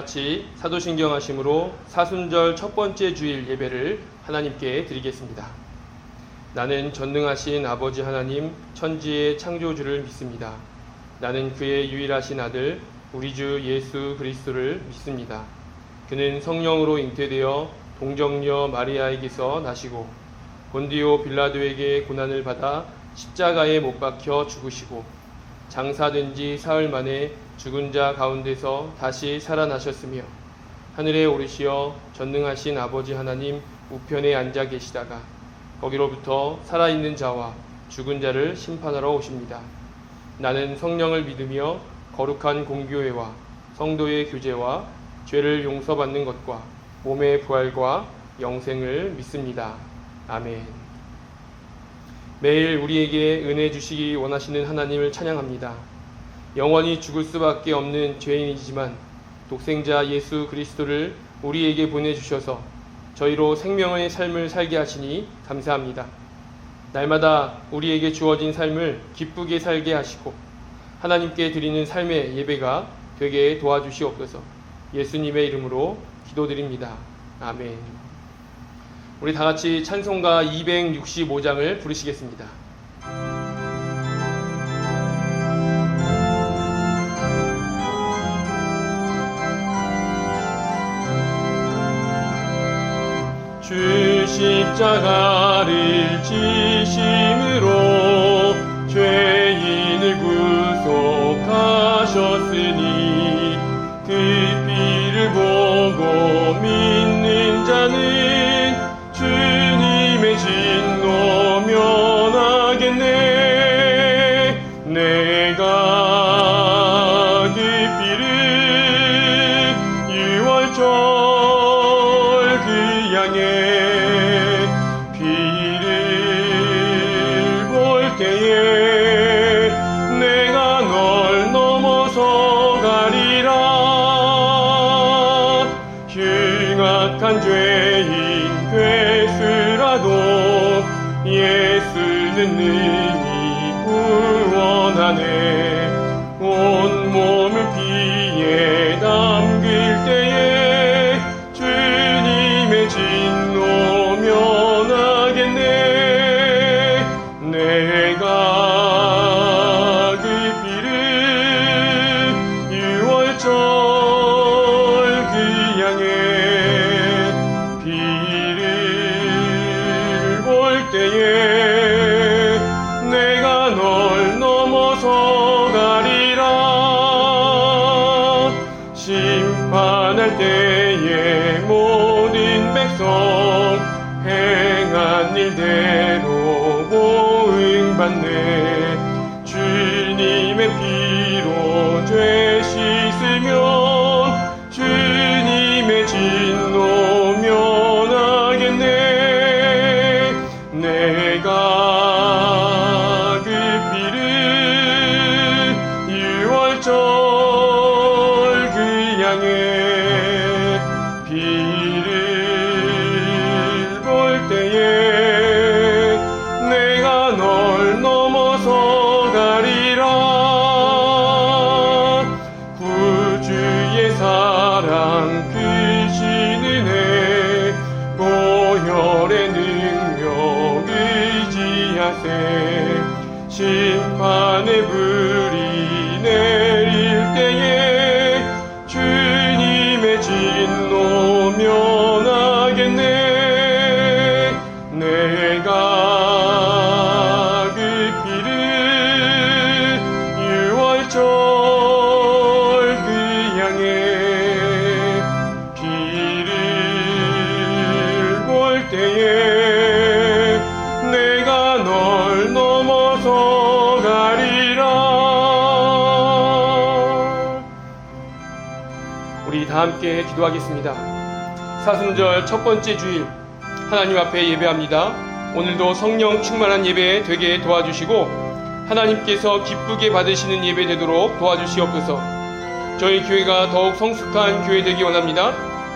같이 사도신경 하심으로 사순절 첫 번째 주일 예배를 하나님께 드리겠습니다. 나는 전능하신 아버지 하나님 천지의 창조주를 믿습니다. 나는 그의 유일하신 아들 우리 주 예수 그리스도를 믿습니다. 그는 성령으로 잉태되어 동정녀 마리아에게서 나시고 본디오 빌라도에게 고난을 받아 십자가에 못 박혀 죽으시고 장사된 지 사흘 만에 죽은 자 가운데서 다시 살아나셨으며 하늘에 오르시어 전능하신 아버지 하나님 우편에 앉아 계시다가 거기로부터 살아있는 자와 죽은 자를 심판하러 오십니다. 나는 성령을 믿으며 거룩한 공교회와 성도의 교제와 죄를 용서받는 것과 몸의 부활과 영생을 믿습니다. 아멘. 매일 우리에게 은혜 주시기 원하시는 하나님을 찬양합니다. 영원히 죽을 수밖에 없는 죄인이지만 독생자 예수 그리스도를 우리에게 보내주셔서 저희로 생명의 삶을 살게 하시니 감사합니다. 날마다 우리에게 주어진 삶을 기쁘게 살게 하시고 하나님께 드리는 삶의 예배가 되게 도와주시옵소서. 예수님의 이름으로 기도드립니다. 아멘. 우리 다 같이 찬송가 265장을 부르시겠습니다. 주 십자가를 지심으로 죄인을 구속하셨으니 그 피를 보고 믿는 자는 주님의 진노 면하겠네. 내가 그 피를 유월절 그 양의 피를 볼 때에 내가 널 넘어서 가리라. 흉악한 죄인 괴수라도 예수는 능히 구원하네. 온몸을 피에 담글 때에 주님의 진노 면하겠네. 내가 그 피를 유월절 그 양의 피를 볼 때에 내가 널 넘어서 가리라. 심판할 때에 모든 백성 행한 일대로 보응받네. 주님의 피로 죄 씻으면 주님의 진노 면하겠네. 내가 그 피를 유월절 그 양의 피를 볼 때에 내가 널 넘어서 가리라. 구주의 사랑 크신 은혜 보혈의 능력 의지하세. 심판의 불이 내릴 때에 주님의 진노 면하겠네. 내가 그 피를 유월절 그 양의 피를 볼 때에 내가 널 넘어서 가리라. 우리 다 함께 기도하겠습니다. 사순절 첫 번째 주일 하나님 앞에 예배합니다. 오늘도 성령 충만한 예배 되게 도와주시고 하나님께서 기쁘게 받으시는 예배 되도록 도와주시옵소서. 저희 교회가 더욱 성숙한 교회 되기 원합니다.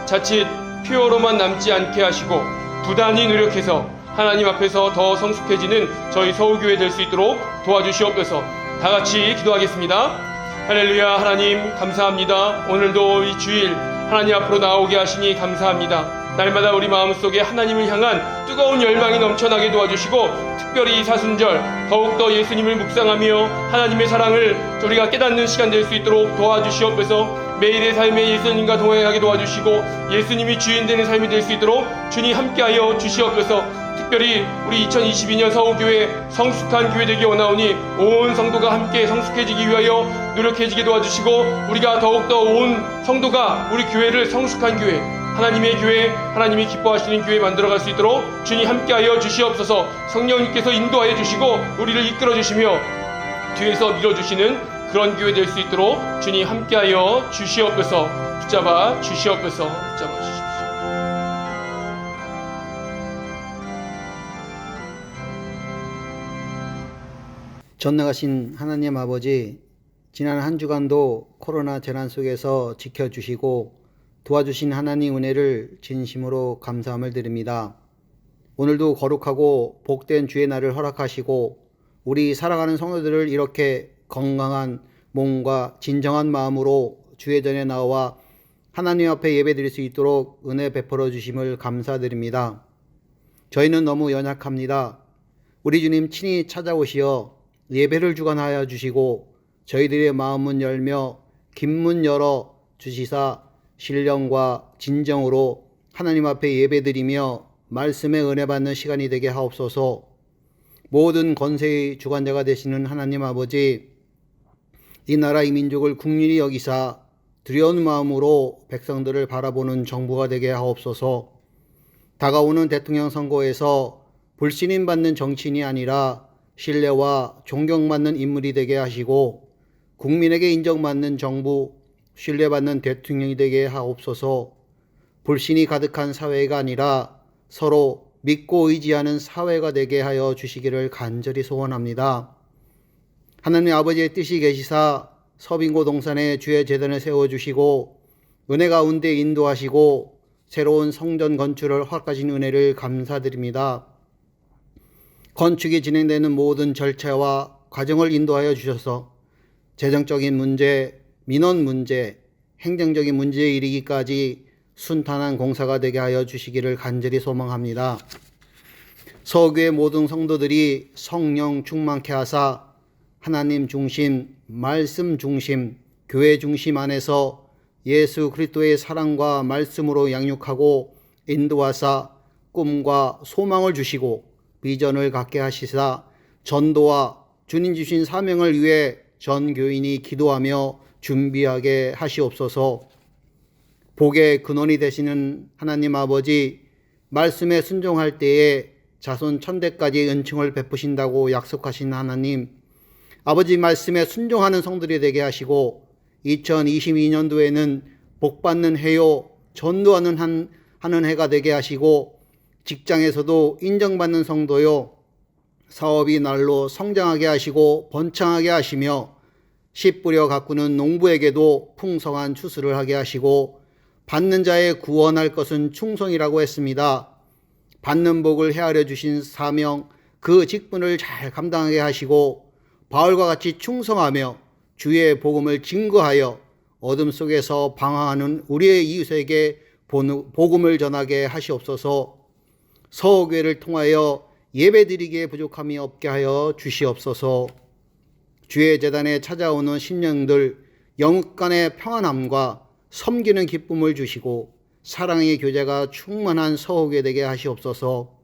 자칫 표어로만 남지 않게 하시고 부단히 노력해서 하나님 앞에서 더 성숙해지는 저희 서울교회 될 수 있도록 도와주시옵소서. 다같이 기도하겠습니다. 할렐루야. 하나님 감사합니다. 오늘도 이 주일 하나님 앞으로 나오게 하시니 감사합니다. 날마다 우리 마음속에 하나님을 향한 뜨거운 열망이 넘쳐나게 도와주시고, 특별히 이 사순절 더욱더 예수님을 묵상하며 하나님의 사랑을 우리가 깨닫는 시간 될 수 있도록 도와주시옵소서. 매일의 삶에 예수님과 동행하게 도와주시고 예수님이 주인 되는 삶이 될 수 있도록 주님 함께하여 주시옵소서. 특별히 우리 2022년 서울교회 성숙한 교회 되기 원하오니 온 성도가 함께 성숙해지기 위하여 노력해지게 도와주시고, 우리가 더욱더 온 성도가 우리 교회를 성숙한 교회, 하나님의 교회, 하나님이 기뻐하시는 교회 만들어갈 수 있도록 주님 함께하여 주시옵소서. 성령님께서 인도하여 주시고 우리를 이끌어 주시며 뒤에서 밀어주시는 그런 교회 될 수 있도록 주님 함께하여 주시옵소서. 붙잡아 주시옵소서. 붙잡아 주시옵소서. 전능하신 하나님 아버지, 지난 한 주간도 코로나 재난 속에서 지켜주시고 도와주신 하나님 은혜를 진심으로 감사함을 드립니다. 오늘도 거룩하고 복된 주의 날을 허락하시고 우리 사랑하는 성도들을 이렇게 건강한 몸과 진정한 마음으로 주의 전에 나와 하나님 앞에 예배드릴 수 있도록 은혜 베풀어 주심을 감사드립니다. 저희는 너무 연약합니다. 우리 주님 친히 찾아오시어 예배를 주관하여 주시고 저희들의 마음문 열며 긴 문 열어 주시사 신령과 진정으로 하나님 앞에 예배드리며 말씀의 은혜 받는 시간이 되게 하옵소서. 모든 권세의 주관자가 되시는 하나님 아버지, 이 나라 이 민족을 국률이 여기사 두려운 마음으로 백성들을 바라보는 정부가 되게 하옵소서. 다가오는 대통령 선거에서 불신임 받는 정치인이 아니라 신뢰와 존경받는 인물이 되게 하시고 국민에게 인정받는 정부, 신뢰받는 대통령이 되게 하옵소서. 불신이 가득한 사회가 아니라 서로 믿고 의지하는 사회가 되게 하여 주시기를 간절히 소원합니다. 하나님 아버지의 뜻이 계시사 서빙고 동산에 주의 제단을 세워주시고 은혜 가운데 인도하시고 새로운 성전 건축을 허락하신 은혜를 감사드립니다. 건축이 진행되는 모든 절차와 과정을 인도하여 주셔서 재정적인 문제, 민원 문제, 행정적인 문제에 이르기까지 순탄한 공사가 되게 하여 주시기를 간절히 소망합니다. 서교의 모든 성도들이 성령 충만케 하사 하나님 중심, 말씀 중심, 교회 중심 안에서 예수 그리스도의 사랑과 말씀으로 양육하고 인도하사 꿈과 소망을 주시고 비전을 갖게 하시사 전도와 주님 주신 사명을 위해 전 교인이 기도하며 준비하게 하시옵소서. 복의 근원이 되시는 하나님 아버지, 말씀에 순종할 때에 자손 천대까지 은총을 베푸신다고 약속하신 하나님, 아버지 말씀에 순종하는 성들이 되게 하시고 2022년도에는 복받는 해요, 전도하는 하는 해가 되게 하시고 직장에서도 인정받는 성도요, 사업이 날로 성장하게 하시고 번창하게 하시며 씨 뿌려 가꾸는 농부에게도 풍성한 추수를 하게 하시고 받는 자의 구원할 것은 충성이라고 했습니다. 받는 복을 헤아려 주신 사명, 그 직분을 잘 감당하게 하시고 바울과 같이 충성하며 주의 복음을 증거하여 어둠 속에서 방황하는 우리의 이웃에게 복음을 전하게 하시옵소서. 서교회를 통하여 예배드리기에 부족함이 없게 하여 주시옵소서. 주의 제단에 찾아오는 심령들 영혼 간의 평안함과 섬기는 기쁨을 주시고 사랑의 교제가 충만한 서교회 되게 하시옵소서.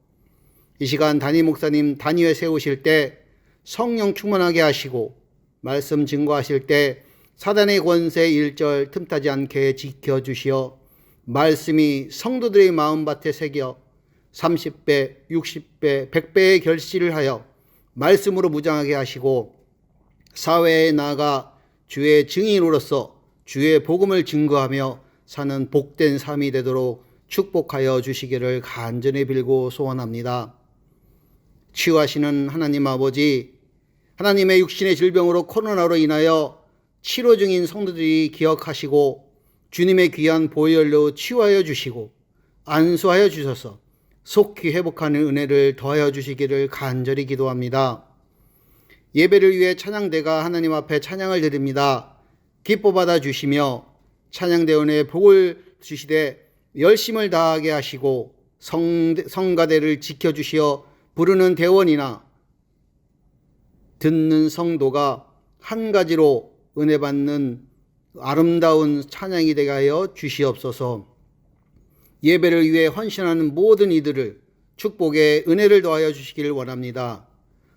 이 시간 담임 목사님 단위에 세우실 때 성령 충만하게 하시고 말씀 증거하실 때 사단의 권세 1절 틈타지 않게 지켜주시어 말씀이 성도들의 마음밭에 새겨 30배, 60배, 100배의 결실을 하여 말씀으로 무장하게 하시고 사회에 나아가 주의 증인으로서 주의 복음을 증거하며 사는 복된 삶이 되도록 축복하여 주시기를 간절히 빌고 소원합니다. 치유하시는 하나님 아버지, 하나님의 육신의 질병으로 코로나로 인하여 치료 중인 성도들이 기억하시고 주님의 귀한 보혈로 치유하여 주시고 안수하여 주셔서 속히 회복하는 은혜를 더하여 주시기를 간절히 기도합니다. 예배를 위해 찬양대가 하나님 앞에 찬양을 드립니다. 기뻐 받아 주시며 찬양대원의 복을 주시되 열심을 다하게 하시고 성가대를 지켜주시어 부르는 대원이나 듣는 성도가 한 가지로 은혜 받는 아름다운 찬양이 되게 하여 주시옵소서. 예배를 위해 헌신하는 모든 이들을 축복의 은혜를 더하여 주시기를 원합니다.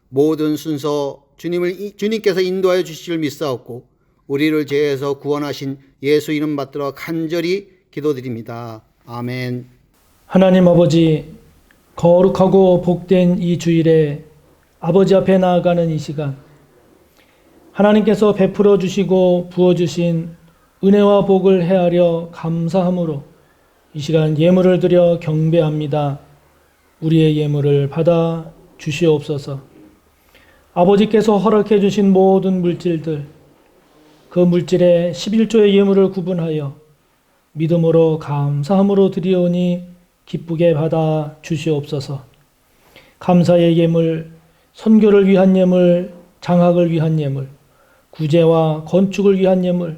모든 순서 주님께서 인도하여 주실 줄 믿사옵고 우리를 죄에서 구원하신 예수 이름 받들어 간절히 기도드립니다. 아멘. 하나님 아버지, 거룩하고 복된 이 주일에 아버지 앞에 나아가는 이 시간, 하나님께서 베풀어 주시고 부어 주신 은혜와 복을 헤아려 감사함으로 이 시간 예물을 드려 경배합니다. 우리의 예물을 받아 주시옵소서. 아버지께서 허락해 주신 모든 물질들, 그 물질에 11조의 예물을 구분하여 믿음으로 감사함으로 드리오니 기쁘게 받아 주시옵소서. 감사의 예물, 선교를 위한 예물, 장학을 위한 예물, 구제와 건축을 위한 예물,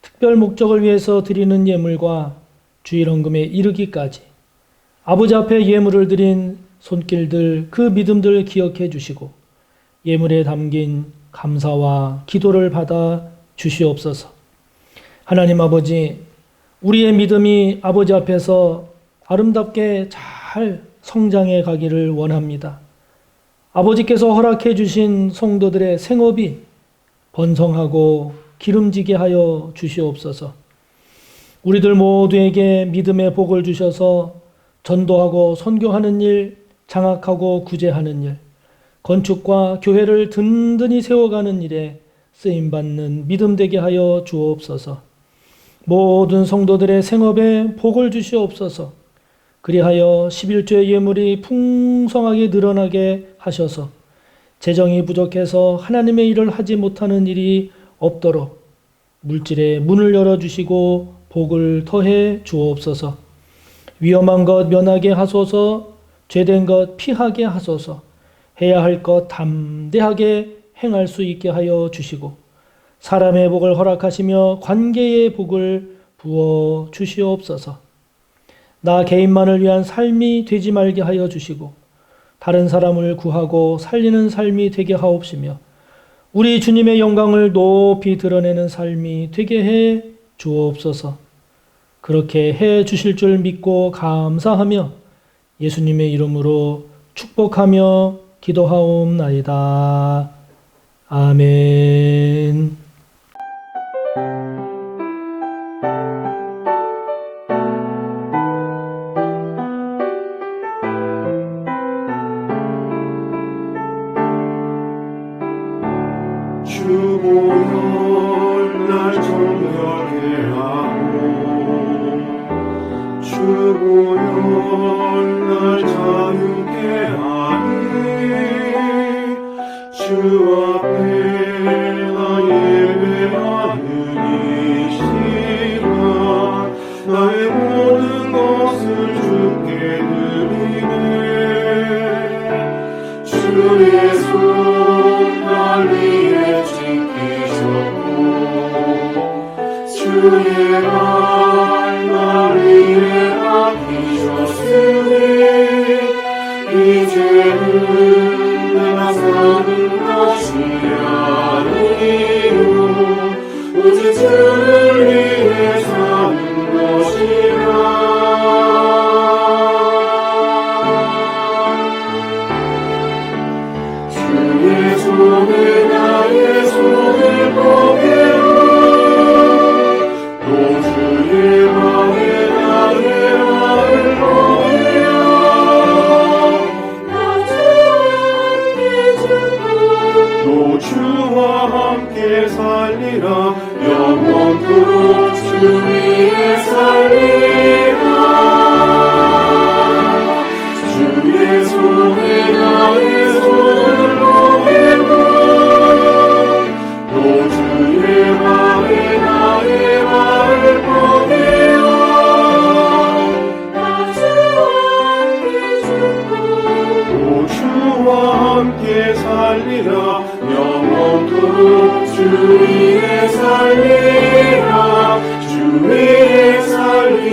특별 목적을 위해서 드리는 예물과 주일 헌금에 이르기까지 아버지 앞에 예물을 드린 손길들, 그 믿음들 기억해 주시고 예물에 담긴 감사와 기도를 받아 주시옵소서. 하나님 아버지, 우리의 믿음이 아버지 앞에서 아름답게 잘 성장해 가기를 원합니다. 아버지께서 허락해 주신 성도들의 생업이 번성하고 기름지게 하여 주시옵소서. 우리들 모두에게 믿음의 복을 주셔서 전도하고 선교하는 일, 장학하고 구제하는 일, 건축과 교회를 든든히 세워가는 일에 쓰임받는 믿음 되게 하여 주옵소서. 모든 성도들의 생업에 복을 주시옵소서. 그리하여 11조의 예물이 풍성하게 늘어나게 하셔서 재정이 부족해서 하나님의 일을 하지 못하는 일이 없도록 물질의 문을 열어주시고 복을 더해 주옵소서. 위험한 것 면하게 하소서. 죄된 것 피하게 하소서. 해야 할 것 담대하게 행할 수 있게 하여 주시고 사람의 복을 허락하시며 관계의 복을 부어 주시옵소서. 나 개인만을 위한 삶이 되지 말게 하여 주시고 다른 사람을 구하고 살리는 삶이 되게 하옵시며 우리 주님의 영광을 높이 드러내는 삶이 되게 해 주옵소서. 그렇게 해 주실 줄 믿고 감사하며 예수님의 이름으로 축복하며 기도하옵나이다. 아멘. 주보혈 날 정결케 하고 주보혈 날 자유케 하니 주 앞에 나 예배하는 이 시간 나의 모든 것을 주께 드리네. 주의 손 날 위해 지키셨고 주의 발 날 위해 아끼셨으니 이제는 내가 사는 것이 아니요 오직 주를 위해 사는 것이라. 주의 손에 나의 손을 보게요 또 주의 마음에 나의 마음을 보게요. 나 또 주와 함께 살리라 영원토록 주 위에 살리라. 주의 손에 나의 손을 놓이고 또 주의 마음에 나의 마음을 보게요. 나 또 주와 함께 살리라 영원토록 주 위에 살리라 주 위에 살리라.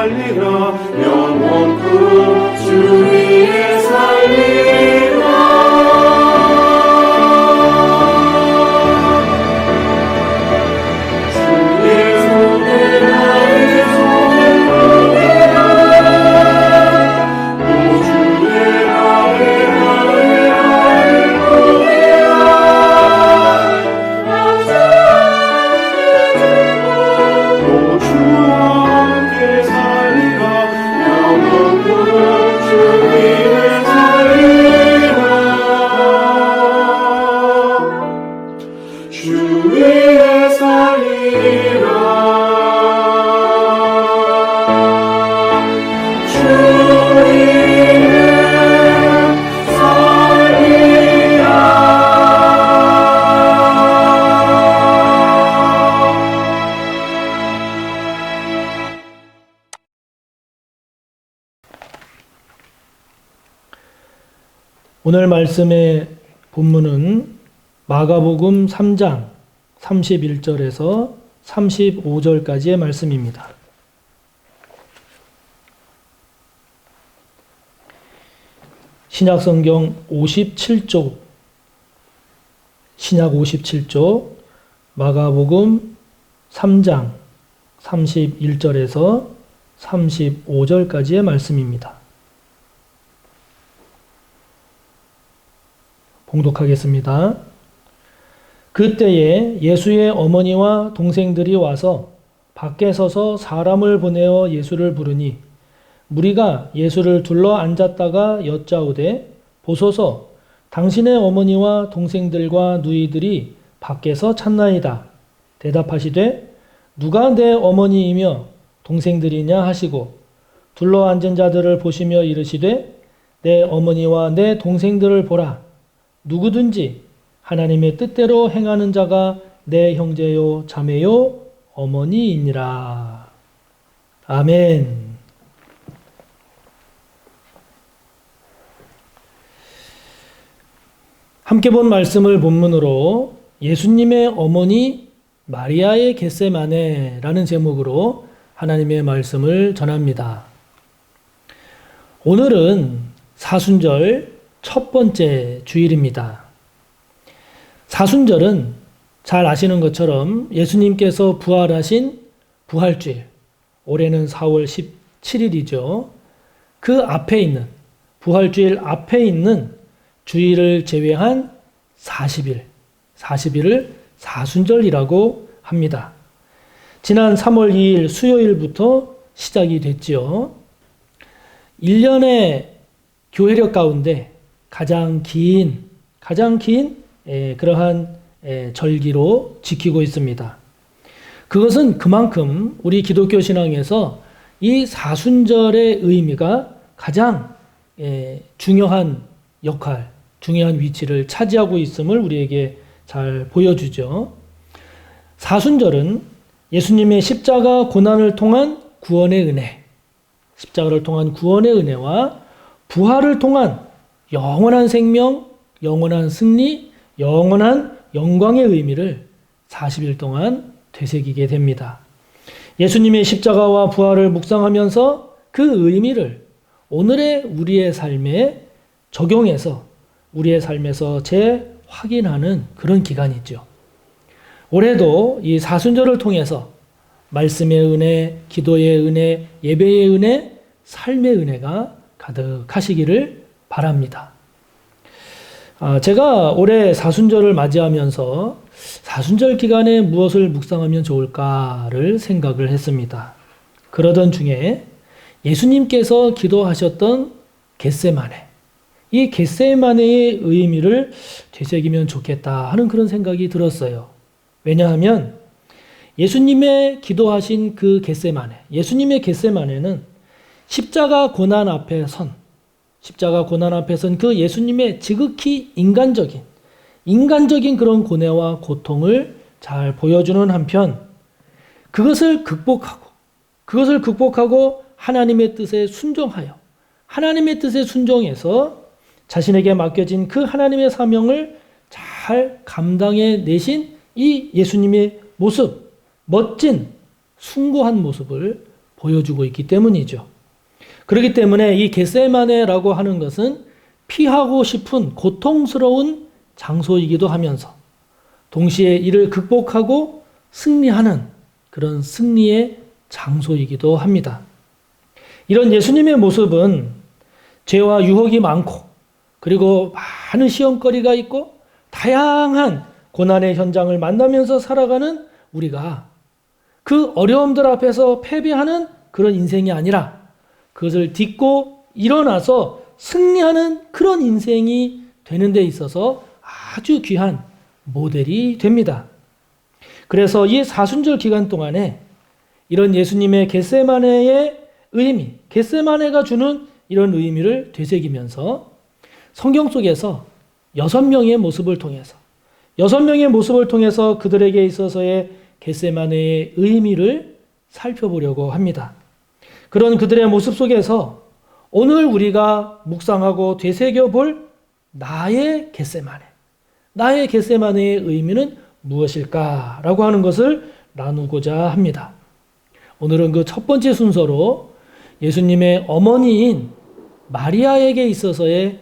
살리라 영원토록 주 위에 살리라 주의 손에 나의 손을 오 주의 나의 오 주와 함께 살리라 영원토록 주 위에 살리라 주 위에 살리라 주 위에 살리라 오늘 말씀의 본문은 마가복음 3장 31절에서 35절까지의 말씀입니다. 신약성경 57쪽, 신약 57쪽, 마가복음 3장 31절에서 35절까지의 말씀입니다. 봉독하겠습니다. 그때에 예수의 어머니와 동생들이 와서 밖에 서서 사람을 보내어 예수를 부르니 무리가 예수를 둘러 앉았다가 여짜오되 보소서 당신의 어머니와 동생들과 누이들이 밖에서 찾나이다. 대답하시되 누가 내 어머니이며 동생들이냐 하시고 둘러 앉은 자들을 보시며 이르시되 내 어머니와 내 동생들을 보라. 누구든지 하나님의 뜻대로 행하는 자가 내 형제요 자매요 어머니이니라. 아멘. 함께 본 말씀을 본문으로 예수님의 어머니 마리아의 겟세마네라는 제목으로 하나님의 말씀을 전합니다. 오늘은 사순절 첫 번째 주일입니다. 사순절은 잘 아시는 것처럼 예수님께서 부활하신 부활주일, 올해는 4월 17일이죠. 그 앞에 있는, 부활주일 앞에 있는 주일을 제외한 40일을 사순절이라고 합니다. 지난 3월 2일 수요일부터 시작이 됐지요. 1년의 교회력 가운데 가장 긴 그러한 절기로 지키고 있습니다. 그것은 그만큼 우리 기독교 신앙에서 이 사순절의 의미가 가장 중요한 역할, 중요한 위치를 차지하고 있음을 우리에게 잘 보여주죠. 사순절은 예수님의 십자가 고난을 통한 구원의 은혜, 십자가를 통한 구원의 은혜와 부활을 통한 영원한 생명, 영원한 승리, 영원한 영광의 의미를 40일 동안 되새기게 됩니다. 예수님의 십자가와 부활을 묵상하면서 그 의미를 오늘의 우리의 삶에 적용해서 우리의 삶에서 재확인하는 그런 기간이죠. 올해도 이 사순절을 통해서 말씀의 은혜, 기도의 은혜, 예배의 은혜, 삶의 은혜가 가득하시기를 바랍니다. 제가 올해 사순절을 맞이하면서 사순절 기간에 무엇을 묵상하면 좋을까를 생각을 했습니다. 그러던 중에 예수님께서 기도하셨던 겟세마네, 이 겟세마네의 의미를 되새기면 좋겠다 하는 그런 생각이 들었어요. 왜냐하면 예수님의 기도하신 그 겟세마네, 예수님의 겟세마네는 십자가 고난 앞에 선 그 예수님의 지극히 인간적인 그런 고뇌와 고통을 잘 보여주는 한편 그것을 극복하고 하나님의 뜻에 순종하여 하나님의 뜻에 순종해서 자신에게 맡겨진 그 하나님의 사명을 잘 감당해 내신 이 예수님의 모습, 멋진 숭고한 모습을 보여주고 있기 때문이죠. 그렇기 때문에 이 겟세마네라고 하는 것은 피하고 싶은 고통스러운 장소이기도 하면서 동시에 이를 극복하고 승리하는 그런 승리의 장소이기도 합니다. 이런 예수님의 모습은 죄와 유혹이 많고 그리고 많은 시험거리가 있고 다양한 고난의 현장을 만나면서 살아가는 우리가 그 어려움들 앞에서 패배하는 그런 인생이 아니라 그것을 딛고 일어나서 승리하는 그런 인생이 되는 데 있어서 아주 귀한 모델이 됩니다. 그래서 이 사순절 기간 동안에 이런 예수님의 겟세마네의 의미, 겟세마네가 주는 이런 의미를 되새기면서 성경 속에서 6명의 모습을 통해서 그들에게 있어서의 겟세마네의 의미를 살펴보려고 합니다. 그런 그들의 모습 속에서 오늘 우리가 묵상하고 되새겨 볼 나의 겟세마네의 의미는 무엇일까라고 하는 것을 나누고자 합니다. 오늘은 그 첫 번째 순서로 예수님의 어머니인 마리아에게 있어서의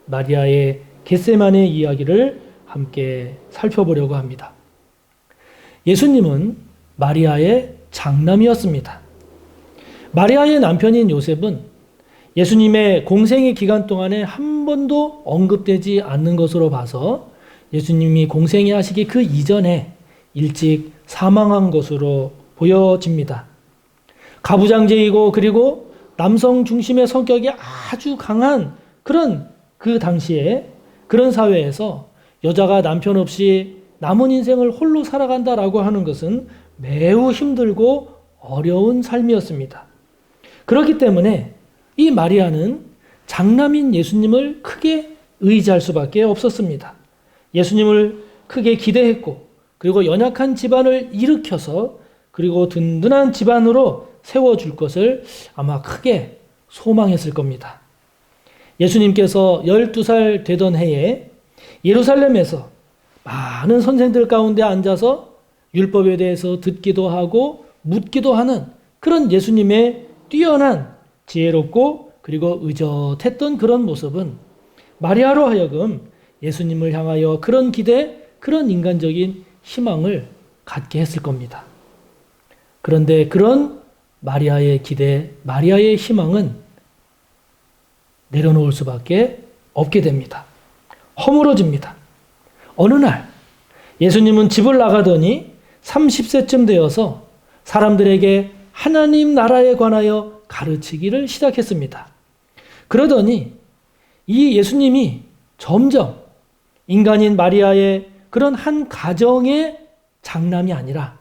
마리아의 겟세마네 이야기를 함께 살펴보려고 합니다. 예수님은 마리아의 장남이었습니다. 마리아의 남편인 요셉은 예수님의 공생의 기간 동안에 한 번도 언급되지 않는 것으로 봐서 예수님이 공생애 하시기 그 이전에 일찍 사망한 것으로 보여집니다. 가부장제이고 그리고 남성 중심의 성격이 아주 강한 그런 그 당시에 그런 사회에서 여자가 남편 없이 남은 인생을 홀로 살아간다라고 하는 것은 매우 힘들고 어려운 삶이었습니다. 그렇기 때문에 이 마리아는 장남인 예수님을 크게 의지할 수밖에 없었습니다. 예수님을 크게 기대했고 그리고 연약한 집안을 일으켜서 그리고 든든한 집안으로 세워줄 것을 아마 크게 소망했을 겁니다. 예수님께서 12살 되던 해에 예루살렘에서 많은 선생들 가운데 앉아서 율법에 대해서 듣기도 하고 묻기도 하는 그런 예수님의 뛰어난 지혜롭고 그리고 의젓했던 그런 모습은 마리아로 하여금 예수님을 향하여 그런 기대, 그런 인간적인 희망을 갖게 했을 겁니다. 그런데 그런 마리아의 기대, 마리아의 희망은 내려놓을 수밖에 없게 됩니다. 허물어집니다. 어느 날 예수님은 집을 나가더니 30세쯤 되어서 사람들에게 하나님 나라에 관하여 가르치기를 시작했습니다. 그러더니 이 예수님이 점점 인간인 마리아의 그런 한 가정의 장남이 아니라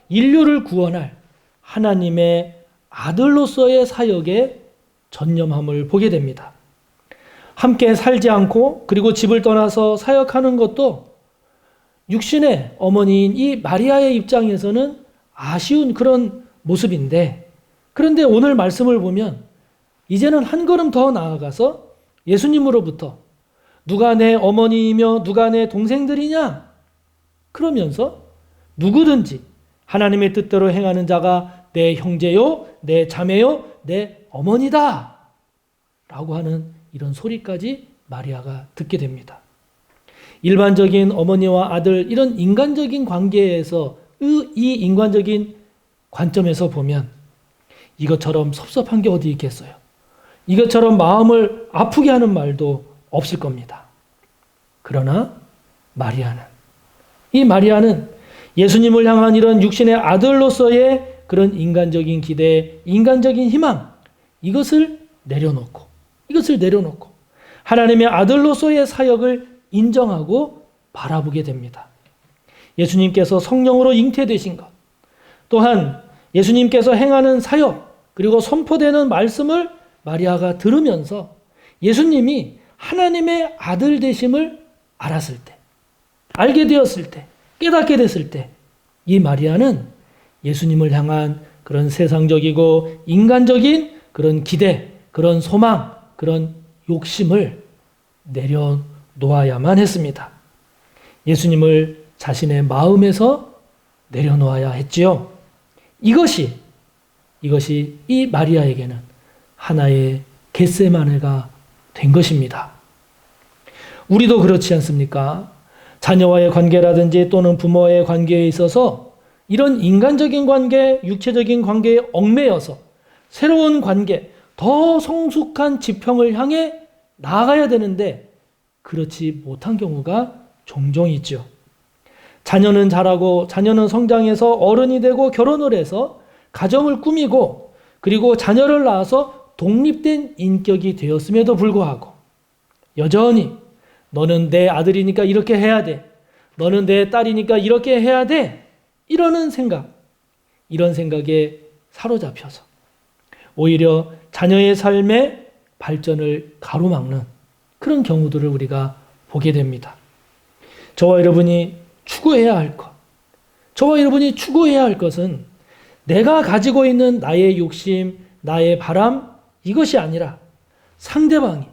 인류를 구원할 하나님의 아들로서의 사역에 전념함을 보게 됩니다. 함께 살지 않고 그리고 집을 떠나서 사역하는 것도 육신의 어머니인 이 마리아의 입장에서는 아쉬운 그런 모습인데, 그런데 오늘 말씀을 보면 이제는 한 걸음 더 나아가서 예수님으로부터 누가 내 어머니이며 누가 내 동생들이냐? 그러면서 누구든지 하나님의 뜻대로 행하는 자가 내 형제요, 내 자매요, 내 어머니다 라고 하는 이런 소리까지 마리아가 듣게 됩니다. 일반적인 어머니와 아들 이런 인간적인 관계에서 이 인간적인 관점에서 보면 이것처럼 섭섭한 게 어디 있겠어요. 이것처럼 마음을 아프게 하는 말도 없을 겁니다. 그러나 마리아는 예수님을 향한 이런 육신의 아들로서의 그런 인간적인 기대, 인간적인 희망, 이것을 내려놓고 하나님의 아들로서의 사역을 인정하고 바라보게 됩니다. 예수님께서 성령으로 잉태되신 것, 또한 예수님께서 행하는 사역, 그리고 선포되는 말씀을 마리아가 들으면서 예수님이 하나님의 아들 되심을 알았을 때, 알게 되었을 때, 깨닫게 됐을 때, 이 마리아는 예수님을 향한 그런 세상적이고 인간적인 그런 기대, 그런 소망, 그런 욕심을 내려놓아야만 했습니다. 예수님을 자신의 마음에서 내려놓아야 했지요. 이것이 이 마리아에게는 하나의 겟세마네가 된 것입니다. 우리도 그렇지 않습니까? 자녀와의 관계라든지 또는 부모와의 관계에 있어서 이런 인간적인 관계, 육체적인 관계에 얽매여서 새로운 관계, 더 성숙한 지평을 향해 나아가야 되는데 그렇지 못한 경우가 종종 있죠. 자녀는 자라고 자녀는 성장해서 어른이 되고 결혼을 해서 가정을 꾸미고 그리고 자녀를 낳아서 독립된 인격이 되었음에도 불구하고 여전히 너는 내 아들이니까 이렇게 해야 돼. 너는 내 딸이니까 이렇게 해야 돼. 이러는 생각, 이런 생각에 사로잡혀서 오히려 자녀의 삶의 발전을 가로막는 그런 경우들을 우리가 보게 됩니다. 저와 여러분이 추구해야 할 것, 저와 여러분이 추구해야 할 것은 내가 가지고 있는 나의 욕심, 나의 바람, 이것이 아니라 상대방이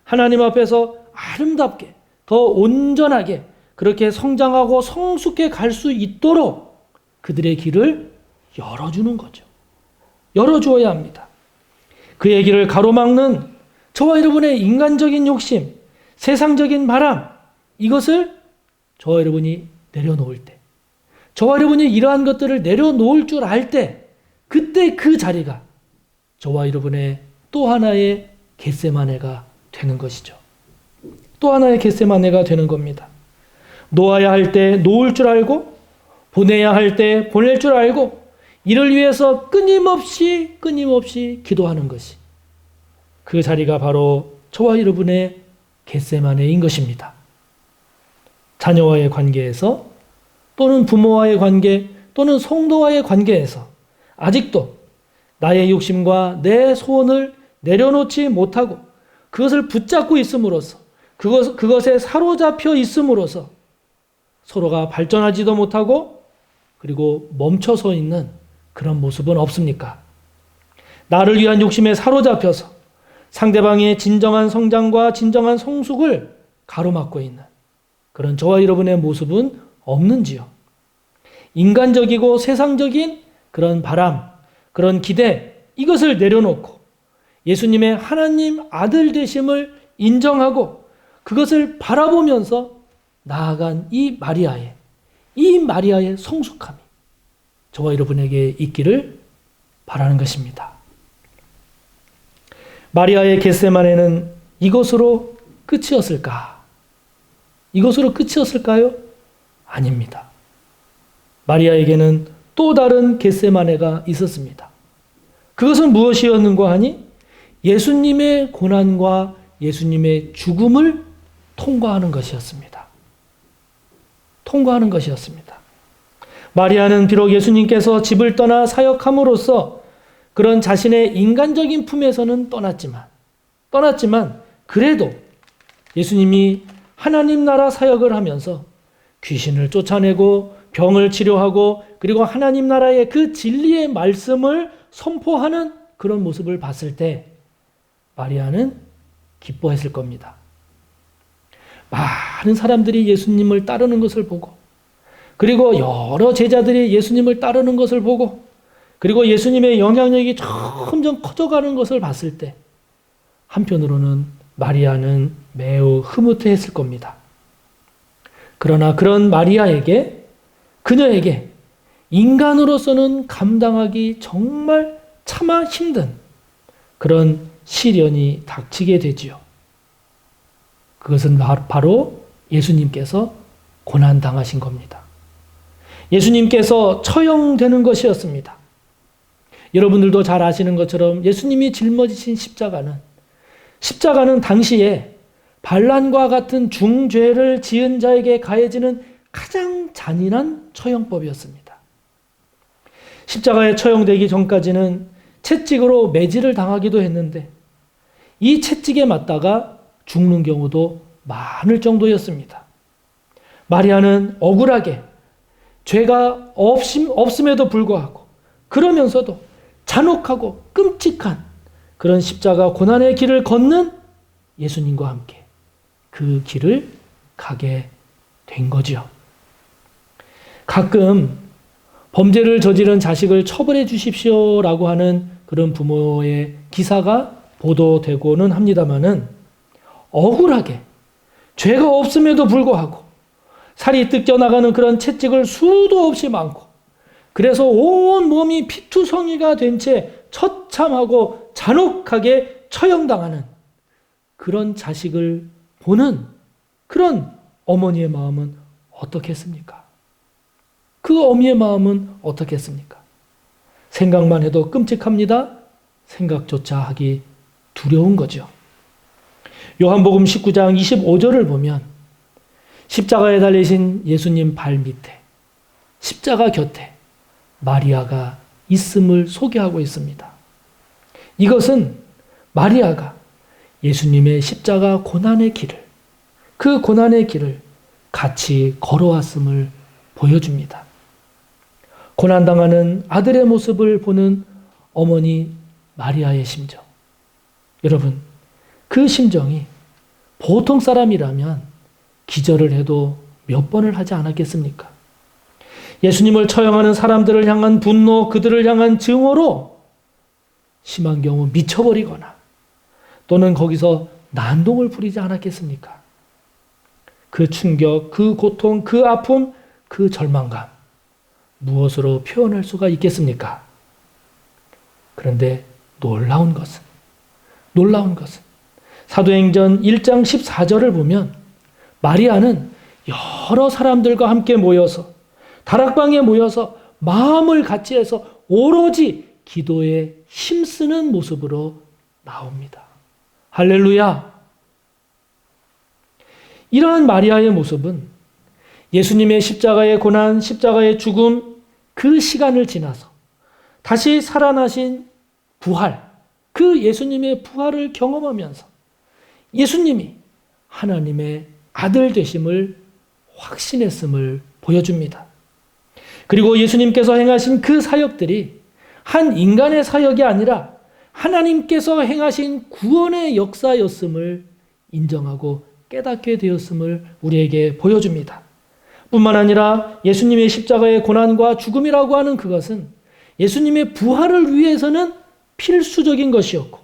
하나님 앞에서 아름답게, 더 온전하게 그렇게 성장하고 성숙해 갈 수 있도록 그들의 길을 열어주는 거죠. 열어주어야 합니다. 그의 길을 가로막는 저와 여러분의 인간적인 욕심, 세상적인 바람, 이것을 저와 여러분이 내려놓을 때, 저와 여러분이 이러한 것들을 내려놓을 줄 알 때, 그때 그 자리가 저와 여러분의 또 하나의 겟세마네가 되는 것이죠. 또 하나의 겟세마네가 되는 겁니다. 놓아야 할 때 놓을 줄 알고, 보내야 할 때 보낼 줄 알고, 이를 위해서 끊임없이 기도하는 것이 그 자리가 바로 저와 여러분의 겟세마네인 것입니다. 자녀와의 관계에서 또는 부모와의 관계 또는 성도와의 관계에서 아직도 나의 욕심과 내 소원을 내려놓지 못하고 그것을 붙잡고 있음으로써 그것에 사로잡혀 있음으로써 서로가 발전하지도 못하고 그리고 멈춰서 있는 그런 모습은 없습니까? 나를 위한 욕심에 사로잡혀서 상대방의 진정한 성장과 진정한 성숙을 가로막고 있는 그런 저와 여러분의 모습은 없는지요? 인간적이고 세상적인 그런 바람, 그런 기대, 이것을 내려놓고 예수님의 하나님 아들 되심을 인정하고 그것을 바라보면서 나아간 이 마리아의 성숙함이 저와 여러분에게 있기를 바라는 것입니다. 마리아의 겟세마네는 이것으로 끝이었을까? 이것으로 끝이었을까요? 아닙니다. 마리아에게는 또 다른 겟세마네가 있었습니다. 그것은 무엇이었는가 하니 예수님의 고난과 예수님의 죽음을 통과하는 것이었습니다. 통과하는 것이었습니다. 마리아는 비록 예수님께서 집을 떠나 사역함으로써 그런 자신의 인간적인 품에서는 떠났지만 그래도 예수님이 하나님 나라 사역을 하면서 귀신을 쫓아내고 병을 치료하고 그리고 하나님 나라의 그 진리의 말씀을 선포하는 그런 모습을 봤을 때 마리아는 기뻐했을 겁니다. 많은 사람들이 예수님을 따르는 것을 보고 그리고 여러 제자들이 예수님을 따르는 것을 보고 그리고 예수님의 영향력이 점점 커져가는 것을 봤을 때 한편으로는 마리아는 매우 흐뭇해했을 겁니다. 그러나 그런 마리아에게 그녀에게 인간으로서는 감당하기 정말 참아 힘든 그런 시련이 닥치게 되지요. 그것은 바로 예수님께서 고난당하신 겁니다. 예수님께서 처형되는 것이었습니다. 여러분들도 잘 아시는 것처럼 예수님이 짊어지신 십자가는 당시에 반란과 같은 중죄를 지은 자에게 가해지는 가장 잔인한 처형법이었습니다. 십자가에 처형되기 전까지는 채찍으로 매질을 당하기도 했는데 이 채찍에 맞다가 죽는 경우도 많을 정도였습니다. 마리아는 억울하게 죄가 없음에도 불구하고 그러면서도 잔혹하고 끔찍한 그런 십자가 고난의 길을 걷는 예수님과 함께 그 길을 가게 된 거지요. 가끔 범죄를 저지른 자식을 처벌해 주십시오라고 하는 그런 부모의 기사가 보도되고는 합니다마는 억울하게 죄가 없음에도 불구하고 살이 뜯겨나가는 그런 채찍을 수도 없이 많고 그래서 온 몸이 피투성이가 된 채 처참하고 잔혹하게 처형당하는 그런 자식을 보는 그런 어머니의 마음은 어떻겠습니까? 그 어미의 마음은 어떻겠습니까? 생각만 해도 끔찍합니다. 생각조차 하기 두려운 거죠. 요한복음 19장 25절을 보면 십자가에 달리신 예수님 발 밑에 십자가 곁에 마리아가 있음을 소개하고 있습니다. 이것은 마리아가 예수님의 십자가 고난의 길을, 그 고난의 길을 같이 걸어왔음을 보여줍니다. 고난당하는 아들의 모습을 보는 어머니 마리아의 심정. 여러분, 그 심정이 보통 사람이라면 기절을 해도 몇 번을 하지 않았겠습니까? 예수님을 처형하는 사람들을 향한 분노, 그들을 향한 증오로 심한 경우 미쳐버리거나 또는 거기서 난동을 부리지 않았겠습니까? 그 충격, 그 고통, 그 아픔, 그 절망감 무엇으로 표현할 수가 있겠습니까? 그런데 놀라운 것은 사도행전 1장 14절을 보면 마리아는 여러 사람들과 함께 모여서 다락방에 모여서 마음을 같이 해서 오로지 기도에 힘쓰는 모습으로 나옵니다. 할렐루야! 이러한 마리아의 모습은 예수님의 십자가의 고난, 십자가의 죽음, 그 시간을 지나서 다시 살아나신 부활, 그 예수님의 부활을 경험하면서 예수님이 하나님의 아들 되심을 확신했음을 보여줍니다. 그리고 예수님께서 행하신 그 사역들이 한 인간의 사역이 아니라 하나님께서 행하신 구원의 역사였음을 인정하고 깨닫게 되었음을 우리에게 보여줍니다. 뿐만 아니라 예수님의 십자가의 고난과 죽음이라고 하는 그것은 예수님의 부활을 위해서는 필수적인 것이었고,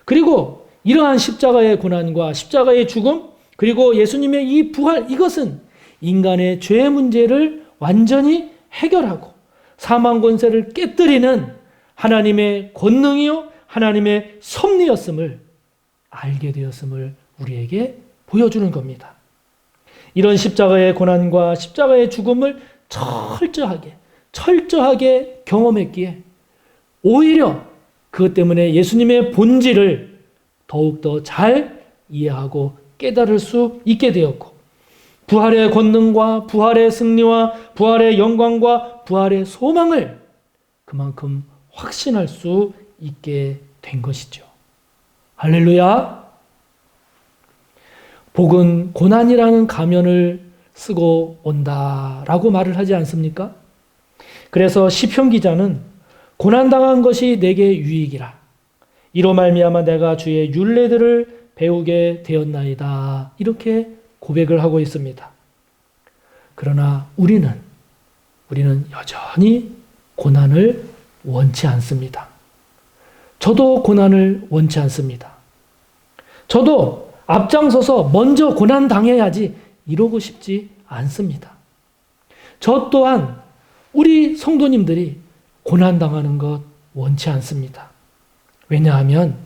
그리고 이러한 십자가의 고난과 십자가의 죽음, 그리고 예수님의 이 부활, 이것은 인간의 죄 문제를 완전히 해결하고 사망 권세를 깨뜨리는 하나님의 권능이요 하나님의 섭리였음을 알게 되었음을 우리에게 보여주는 겁니다. 이런 십자가의 고난과 십자가의 죽음을 철저하게 경험했기에 오히려 그것 때문에 예수님의 본질을 더욱더 잘 이해하고 깨달을 수 있게 되었고, 부활의 권능과 부활의 승리와 부활의 영광과 부활의 소망을 그만큼 확신할 수 있게 된 것이죠. 할렐루야! 복은 고난이라는 가면을 쓰고 온다라고 말을 하지 않습니까? 그래서 시편 기자는 고난당한 것이 내게 유익이라. 이로 말미암아 내가 주의 율례들을 배우게 되었나이다. 이렇게 고백을 하고 있습니다. 그러나 우리는 여전히 고난을 원치 않습니다. 저도 고난을 원치 않습니다. 저도 앞장서서 먼저 고난 당해야지 이러고 싶지 않습니다. 저 또한 우리 성도님들이 고난 당하는 것 원치 않습니다. 왜냐하면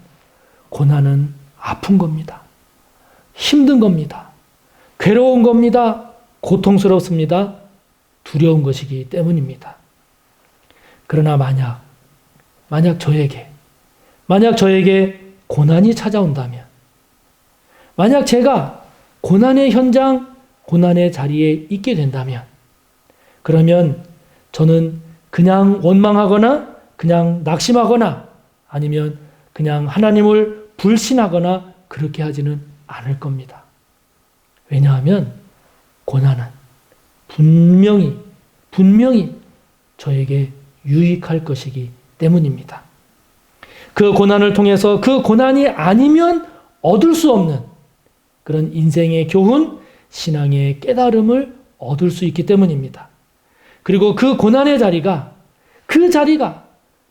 고난은 아픈 겁니다. 힘든 겁니다. 괴로운 겁니다. 고통스럽습니다. 두려운 것이기 때문입니다. 그러나 만약 저에게 고난이 찾아온다면, 만약 제가 고난의 현장, 고난의 자리에 있게 된다면, 그러면 저는 그냥 원망하거나 그냥 낙심하거나 아니면 그냥 하나님을 불신하거나 그렇게 하지는 않을 겁니다. 왜냐하면 고난은 분명히 저에게 유익할 것이기 때문입니다. 그 고난을 통해서 그 고난이 아니면 얻을 수 없는 그런 인생의 교훈, 신앙의 깨달음을 얻을 수 있기 때문입니다. 그리고 그 고난의 자리가 그 자리가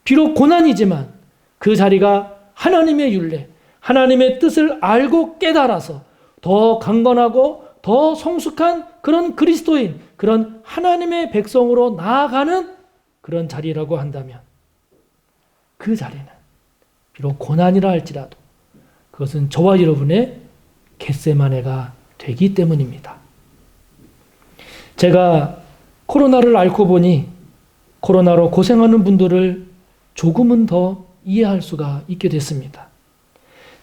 비록 고난이지만 그 자리가 하나님의 율례, 하나님의 뜻을 알고 깨달아서 더 강건하고 더 성숙한 그런 그리스도인, 그런 하나님의 백성으로 나아가는 그런 자리라고 한다면 그 자리는 비록 고난이라 할지라도 그것은 저와 여러분의 겟세마네가 되기 때문입니다. 제가 코로나를 앓고 보니 코로나로 고생하는 분들을 조금은 더 이해할 수가 있게 됐습니다.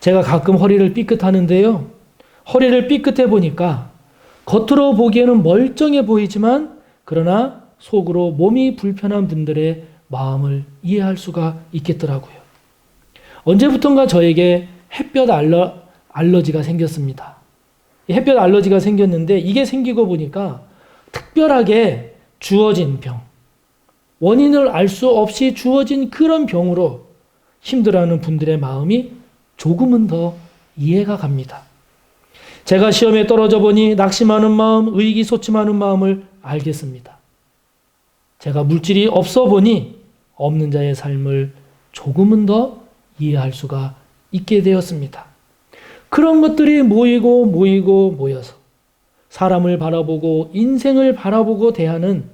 제가 가끔 허리를 삐끗하는데요. 허리를 삐끗해 보니까 겉으로 보기에는 멀쩡해 보이지만 그러나 속으로 몸이 불편한 분들의 마음을 이해할 수가 있겠더라고요. 언제부턴가 저에게 햇볕 알러지가 생겼습니다. 햇볕 알러지가 생겼는데 이게 생기고 보니까 특별하게 주어진 병, 원인을 알 수 없이 주어진 그런 병으로 힘들어하는 분들의 마음이 조금은 더 이해가 갑니다. 제가 시험에 떨어져 보니 낙심하는 마음, 의기소침하는 마음을 알겠습니다. 제가 물질이 없어 보니 없는 자의 삶을 조금은 더 이해할 수가 있게 되었습니다. 그런 것들이 모여서 사람을 바라보고 인생을 바라보고 대하는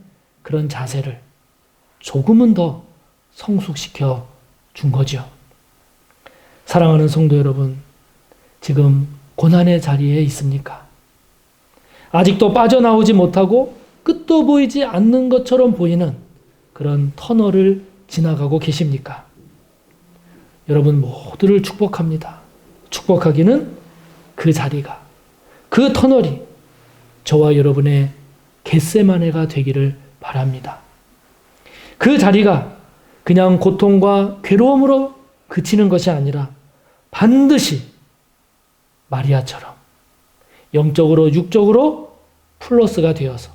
그런 자세를 조금은 더 성숙시켜 준 거죠. 사랑하는 성도 여러분, 지금 고난의 자리에 있습니까? 아직도 빠져나오지 못하고 끝도 보이지 않는 것처럼 보이는 그런 터널을 지나가고 계십니까? 여러분 모두를 축복합니다. 축복하기는 그 자리가, 그 터널이 저와 여러분의 겟세마네가 되기를 바랍니다. 그 자리가 그냥 고통과 괴로움으로 그치는 것이 아니라 반드시 마리아처럼 영적으로 육적으로 플러스가 되어서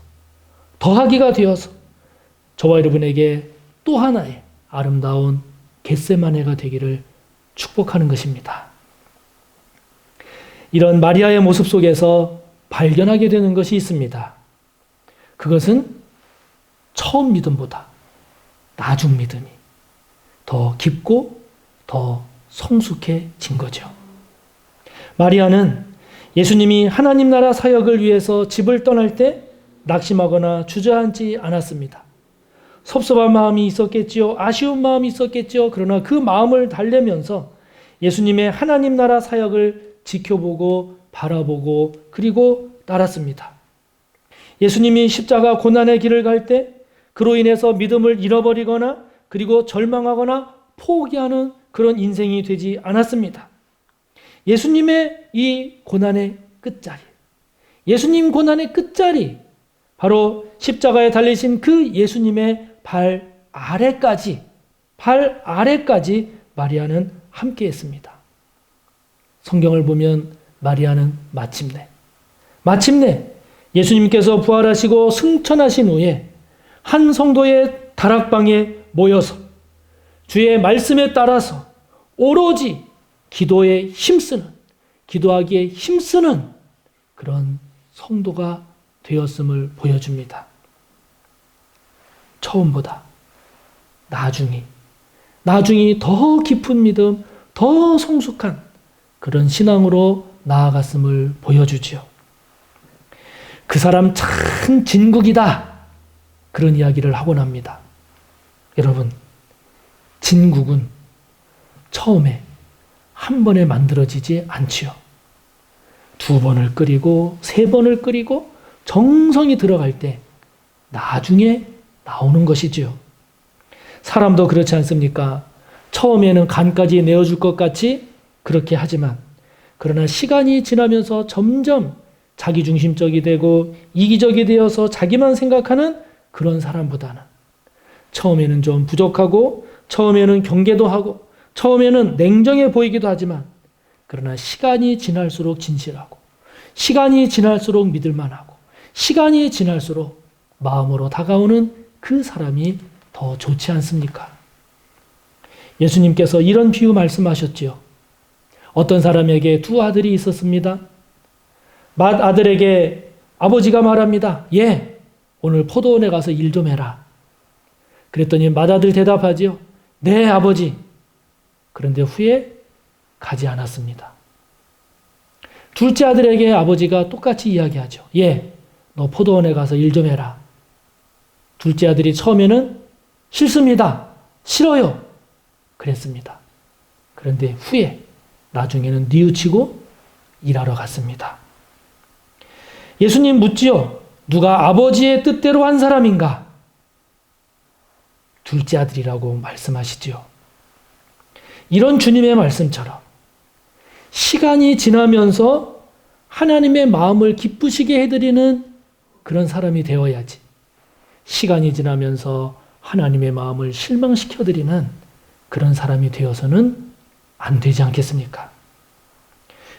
더하기가 되어서 저와 여러분에게 또 하나의 아름다운 겟세마네가 되기를 축복하는 것입니다. 이런 마리아의 모습 속에서 발견하게 되는 것이 있습니다. 그것은 처음 믿음보다 나중 믿음이 더 깊고 더 성숙해진 거죠. 마리아는 예수님이 하나님 나라 사역을 위해서 집을 떠날 때 낙심하거나 주저앉지 않았습니다. 섭섭한 마음이 있었겠지요. 아쉬운 마음이 있었겠지요. 그러나 그 마음을 달래면서 예수님의 하나님 나라 사역을 지켜보고 바라보고 그리고 따랐습니다. 예수님이 십자가 고난의 길을 갈 때 그로 인해서 믿음을 잃어버리거나 그리고 절망하거나 포기하는 그런 인생이 되지 않았습니다. 예수님의 이 고난의 끝자리, 예수님 고난의 끝자리, 바로 십자가에 달리신 그 예수님의 발 아래까지 마리아는 함께했습니다. 성경을 보면 마리아는 마침내 예수님께서 부활하시고 승천하신 후에 한 성도의 다락방에 모여서 주의 말씀에 따라서 오로지 기도하기에 힘쓰는 그런 성도가 되었음을 보여줍니다. 처음보다 나중이 더 깊은 믿음, 더 성숙한 그런 신앙으로 나아갔음을 보여주지요. 그 사람 참 진국이다. 그런 이야기를 하곤 합니다. 여러분, 진국은 처음에 한 번에 만들어지지 않지요. 2번을 끓이고 3번을 끓이고 정성이 들어갈 때 나중에 나오는 것이지요. 사람도 그렇지 않습니까? 처음에는 간까지 내어줄 것 같이 그렇게 하지만 그러나 시간이 지나면서 점점 자기중심적이 되고 이기적이 되어서 자기만 생각하는 그런 사람보다는 처음에는 좀 부족하고 처음에는 경계도 하고 처음에는 냉정해 보이기도 하지만 그러나 시간이 지날수록 진실하고 시간이 지날수록 믿을만하고 시간이 지날수록 마음으로 다가오는 그 사람이 더 좋지 않습니까? 예수님께서 이런 비유 말씀하셨지요. 어떤 사람에게 2 아들이 있었습니다. 맏 아들에게 아버지가 말합니다. 오늘 포도원에 가서 일 좀 해라. 그랬더니 맏아들 대답하지요. 네, 아버지. 그런데 후에 가지 않았습니다. 둘째 아들에게 아버지가 똑같이 이야기하죠. 예, 너 포도원에 가서 일 좀 해라. 둘째 아들이 처음에는 싫습니다. 싫어요. 그랬습니다. 그런데 후에 나중에는 뉘우치고 일하러 갔습니다. 예수님 묻지요. 누가 아버지의 뜻대로 한 사람인가? 둘째 아들이라고 말씀하시지요. 이런 주님의 말씀처럼 시간이 지나면서 하나님의 마음을 기쁘시게 해드리는 그런 사람이 되어야지, 시간이 지나면서 하나님의 마음을 실망시켜드리는 그런 사람이 되어서는 안 되지 않겠습니까?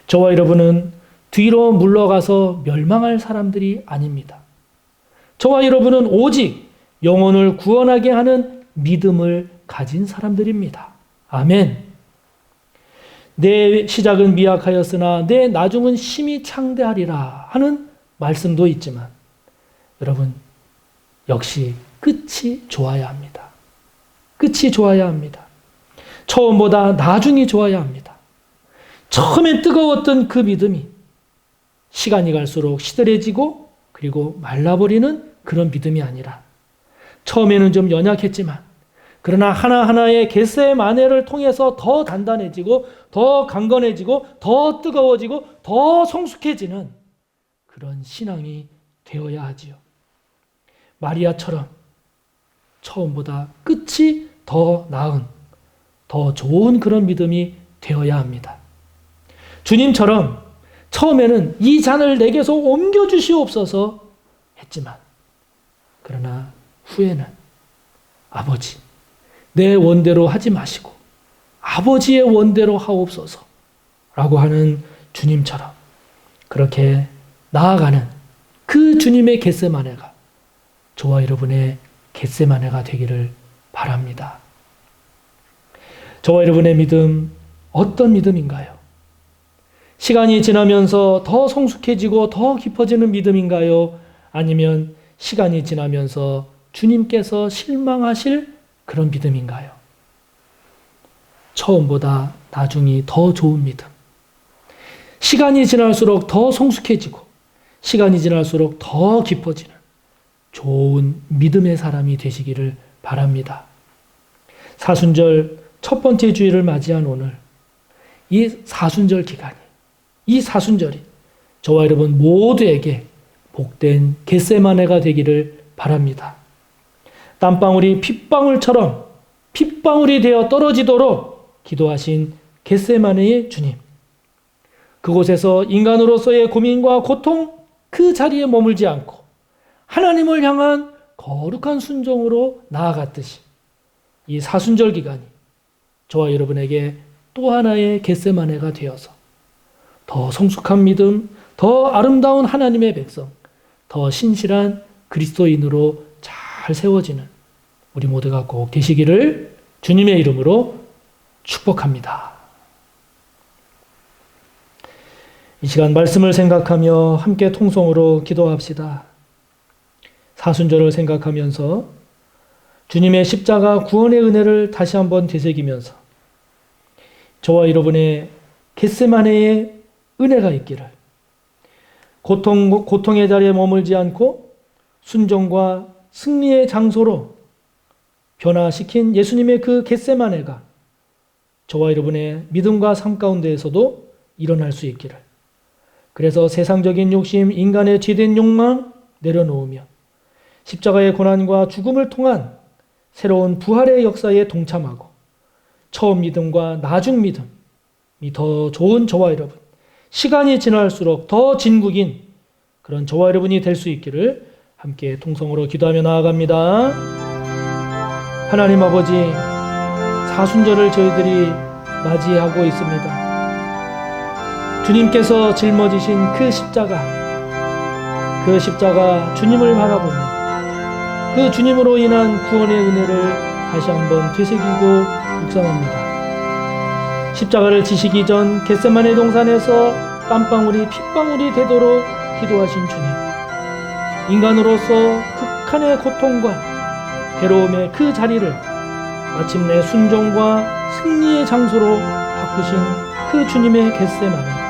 저와 여러분은 뒤로 물러가서 멸망할 사람들이 아닙니다. 저와 여러분은 오직 영혼을 구원하게 하는 믿음을 가진 사람들입니다. 아멘. 내 시작은 미약하였으나 내 나중은 심히 창대하리라 하는 말씀도 있지만, 여러분 역시 끝이 좋아야 합니다. 끝이 좋아야 합니다. 처음보다 나중이 좋아야 합니다. 처음엔 뜨거웠던 그 믿음이 시간이 갈수록 시들해지고 그리고 말라버리는 그런 믿음이 아니라, 처음에는 좀 연약했지만 그러나 하나하나의 겟세마네를 통해서 더 단단해지고 더 강건해지고 더 뜨거워지고 더 성숙해지는 그런 신앙이 되어야 하지요. 마리아처럼 처음보다 끝이 더 나은, 더 좋은 그런 믿음이 되어야 합니다. 주님처럼 처음에는 이 잔을 내게서 옮겨주시옵소서 했지만, 그러나 후에는 아버지, 내 원대로 하지 마시고 아버지의 원대로 하옵소서 라고 하는 주님처럼 그렇게 나아가는 그 주님의 겟세마네가 저와 여러분의 겟세마네가 되기를 바랍니다. 저와 여러분의 믿음, 어떤 믿음인가요? 시간이 지나면서 더 성숙해지고 더 깊어지는 믿음인가요? 아니면 시간이 지나면서 주님께서 실망하실 그런 믿음인가요? 처음보다 나중이 더 좋은 믿음. 시간이 지날수록 더 성숙해지고 시간이 지날수록 더 깊어지는 좋은 믿음의 사람이 되시기를 바랍니다. 사순절 첫 번째 주일을 맞이한 오늘, 이 사순절 기간이, 이 사순절이 저와 여러분 모두에게 복된 겟세마네가 되기를 바랍니다. 땀방울이 핏방울처럼 핏방울이 되어 떨어지도록 기도하신 겟세마네의 주님, 그곳에서 인간으로서의 고민과 고통 그 자리에 머물지 않고 하나님을 향한 거룩한 순종으로 나아갔듯이 이 사순절 기간이 저와 여러분에게 또 하나의 겟세마네가 되어서 더 성숙한 믿음, 더 아름다운 하나님의 백성, 더 신실한 그리스도인으로 잘 세워지는 우리 모두가 꼭 되시기를 주님의 이름으로 축복합니다. 이 시간 말씀을 생각하며 함께 통성으로 기도합시다. 사순절을 생각하면서 주님의 십자가 구원의 은혜를 다시 한번 되새기면서 저와 여러분의 겟세마네의 은혜가 있기를, 고통의 자리에 머물지 않고 순종과 승리의 장소로 변화시킨 예수님의 그 겟세마네가 저와 여러분의 믿음과 삶 가운데에서도 일어날 수 있기를, 그래서 세상적인 욕심, 인간의 죄된 욕망 내려놓으며 십자가의 고난과 죽음을 통한 새로운 부활의 역사에 동참하고 처음 믿음과 나중 믿음이 더 좋은 저와 여러분, 시간이 지날수록 더 진국인 그런 저와 여러분이 될 수 있기를 함께 통성으로 기도하며 나아갑니다. 하나님 아버지, 사순절을 저희들이 맞이하고 있습니다. 주님께서 짊어지신 그 십자가 주님을 바라보며 그 주님으로 인한 구원의 은혜를 다시 한번 되새기고 묵상합니다. 십자가를 지시기 전 겟세마네 동산에서 땀방울이 핏방울이 되도록 기도하신 주님, 인간으로서 극한의 고통과 괴로움의 그 자리를 마침내 순종과 승리의 장소로 바꾸신 그 주님의 겟세마네.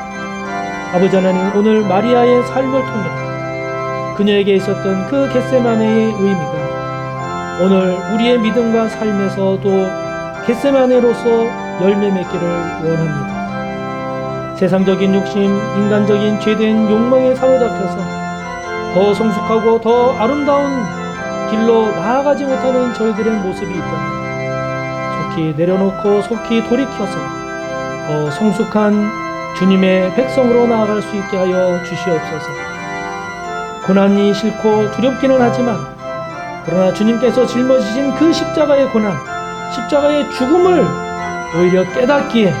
아버지 하나님, 오늘 마리아의 삶을 통해 그녀에게 있었던 그 겟세마네의 의미가 오늘 우리의 믿음과 삶에서도 겟세마네로서 열매 맺기를 원합니다. 세상적인 욕심, 인간적인 죄된 욕망에 사로잡혀서 더 성숙하고 더 아름다운 길로 나아가지 못하는 저희들의 모습이 있다면 속히 내려놓고 속히 돌이켜서 더 성숙한 주님의 백성으로 나아갈 수 있게 하여 주시옵소서. 고난이 싫고 두렵기는 하지만 그러나 주님께서 짊어지신 그 십자가의 고난, 십자가의 죽음을 오히려 깨닫기에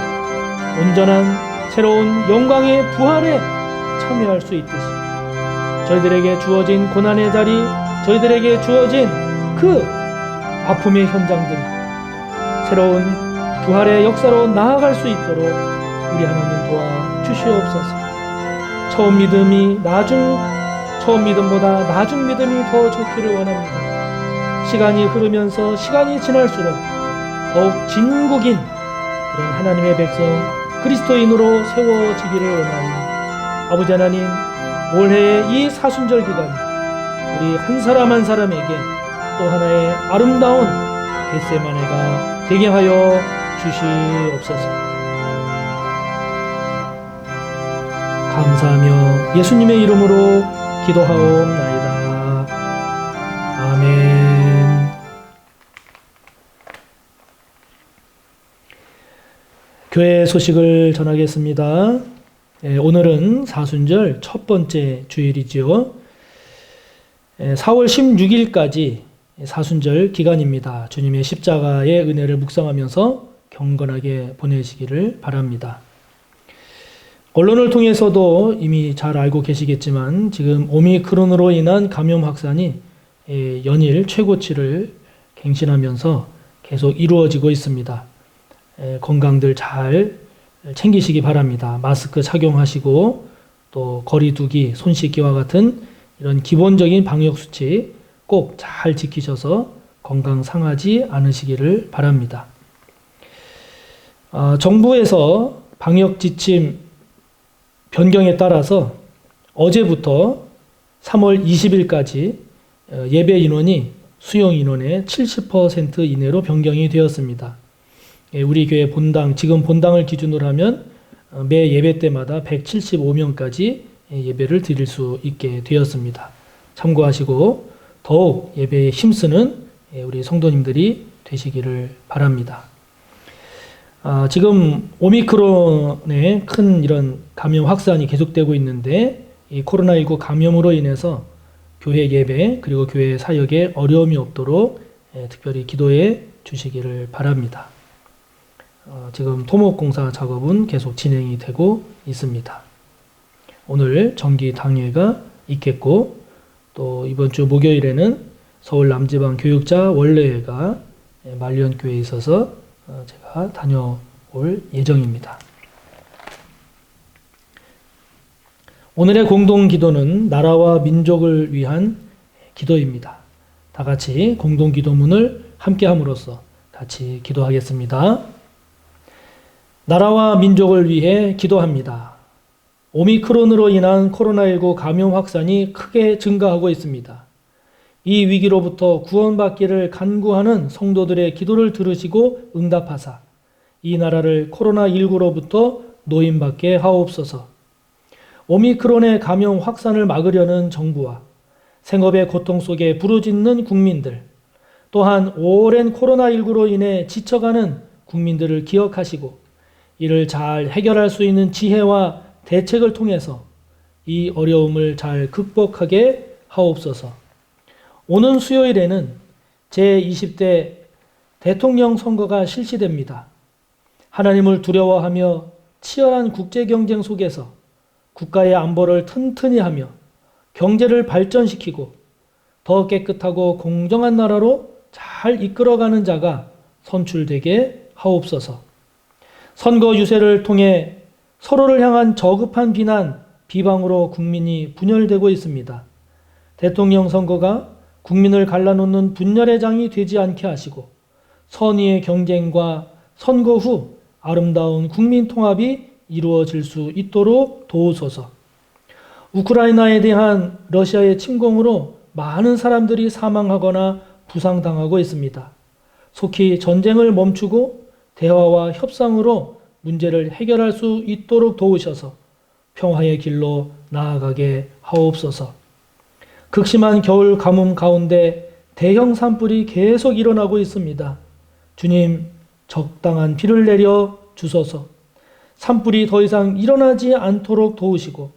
온전한 새로운 영광의 부활에 참여할 수 있듯이 저희들에게 주어진 고난의 자리, 저희들에게 주어진 그 아픔의 현장들이 새로운 부활의 역사로 나아갈 수 있도록 우리 하나님 도와주시옵소서. 처음 믿음보다 나중 믿음이 더 좋기를 원합니다. 시간이 흐르면서 시간이 지날수록 더욱 진국인 그런 하나님의 백성 그리스도인으로 세워지기를 원합니다. 아버지 하나님, 올해의 이 사순절 기간 우리 한 사람 한 사람에게 또 하나의 아름다운 겟세마네가 되게 하여 주시옵소서. 감사하며 예수님의 이름으로 기도하옵나이다. 아멘. 교회 소식을 전하겠습니다. 오늘은 사순절 첫 번째 주일이지요. 4월 16일까지 사순절 기간입니다. 주님의 십자가의 은혜를 묵상하면서 경건하게 보내시기를 바랍니다. 언론을 통해서도 이미 잘 알고 계시겠지만 지금 오미크론으로 인한 감염 확산이 연일 최고치를 갱신하면서 계속 이루어지고 있습니다. 건강들 잘 챙기시기 바랍니다. 마스크 착용하시고 또 거리 두기, 손 씻기와 같은 이런 기본적인 방역 수칙 꼭 잘 지키셔서 건강 상하지 않으시기를 바랍니다. 정부에서 방역 지침 변경에 따라서 어제부터 3월 20일까지 예배 인원이 수용 인원의 70% 이내로 변경이 되었습니다. 우리 교회 본당, 지금 본당을 기준으로 하면 매 예배 때마다 175명까지 예배를 드릴 수 있게 되었습니다. 참고하시고 더욱 예배에 힘쓰는 우리 성도님들이 되시기를 바랍니다. 지금 오미크론의 큰 이런 감염 확산이 계속되고 있는데 이 코로나19 감염으로 인해서 교회 예배 그리고 교회 사역에 어려움이 없도록 특별히 기도해 주시기를 바랍니다. 지금 토목공사 작업은 계속 진행이 되고 있습니다. 오늘 정기 당회가 있겠고 또 이번 주 목요일에는 서울 남지방 교육자 원래회가 말년교회에 있어서 제가 다녀올 예정입니다. 오늘의 공동 기도는 나라와 민족을 위한 기도입니다. 다 같이 공동 기도문을 함께 함으로써 같이 기도하겠습니다. 나라와 민족을 위해 기도합니다. 오미크론으로 인한 코로나19 감염 확산이 크게 증가하고 있습니다. 이 위기로부터 구원받기를 간구하는 성도들의 기도를 들으시고 응답하사 이 나라를 코로나19로부터 노임받게 하옵소서. 오미크론의 감염 확산을 막으려는 정부와 생업의 고통 속에 부르짖는 국민들, 또한 오랜 코로나19로 인해 지쳐가는 국민들을 기억하시고 이를 잘 해결할 수 있는 지혜와 대책을 통해서 이 어려움을 잘 극복하게 하옵소서. 오는 수요일에는 제20대 대통령 선거가 실시됩니다. 하나님을 두려워하며 치열한 국제 경쟁 속에서 국가의 안보를 튼튼히 하며 경제를 발전시키고 더 깨끗하고 공정한 나라로 잘 이끌어가는 자가 선출되게 하옵소서. 선거 유세를 통해 서로를 향한 저급한 비난, 비방으로 국민이 분열되고 있습니다. 대통령 선거가 국민을 갈라놓는 분열의 장이 되지 않게 하시고 선의의 경쟁과 선거 후 아름다운 국민 통합이 이루어질 수 있도록 도우소서. 우크라이나에 대한 러시아의 침공으로 많은 사람들이 사망하거나 부상당하고 있습니다. 속히 전쟁을 멈추고 대화와 협상으로 문제를 해결할 수 있도록 도우셔서 평화의 길로 나아가게 하옵소서. 극심한 겨울 가뭄 가운데 대형 산불이 계속 일어나고 있습니다. 주님, 적당한 비를 내려 주소서. 산불이 더 이상 일어나지 않도록 도우시고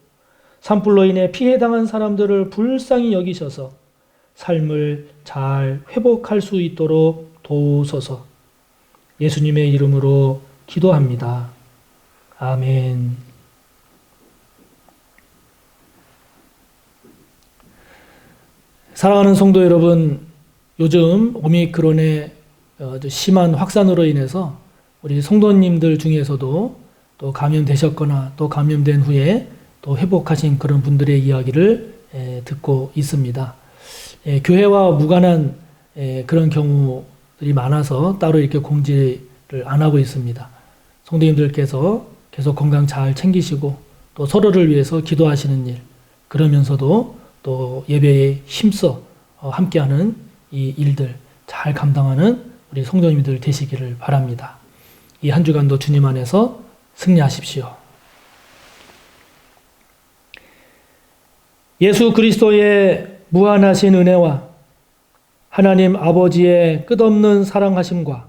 산불로 인해 피해당한 사람들을 불쌍히 여기셔서 삶을 잘 회복할 수 있도록 도우소서. 예수님의 이름으로 기도합니다. 아멘. 사랑하는 성도 여러분, 요즘 오미크론의 아주 심한 확산으로 인해서 우리 성도님들 중에서도 또 감염되셨거나 또 감염된 후에 또 회복하신 그런 분들의 이야기를 듣고 있습니다. 교회와 무관한 그런 경우들이 많아서 따로 이렇게 공지를 안 하고 있습니다. 성도님들께서 계속 건강 잘 챙기시고 또 서로를 위해서 기도하시는 일, 그러면서도 또 예배에 힘써 함께하는 이 일들 잘 감당하는 우리 성도님들 되시기를 바랍니다. 이 한 주간도 주님 안에서 승리하십시오. 예수 그리스도의 무한하신 은혜와 하나님 아버지의 끝없는 사랑하심과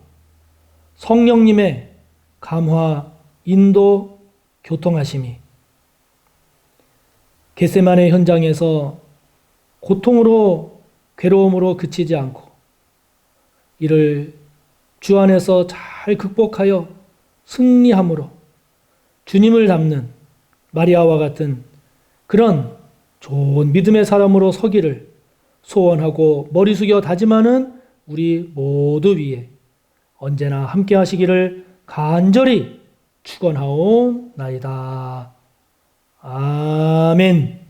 성령님의 감화, 인도, 교통하심이 겟세마네 현장에서 고통으로 괴로움으로 그치지 않고 이를 주 안에서 잘 극복하여 승리함으로 주님을 닮는 마리아와 같은 그런 좋은 믿음의 사람으로 서기를 소원하고 머리 숙여 다짐하는 우리 모두 위에 언제나 함께 하시기를 간절히 축원하옵나이다. 아멘.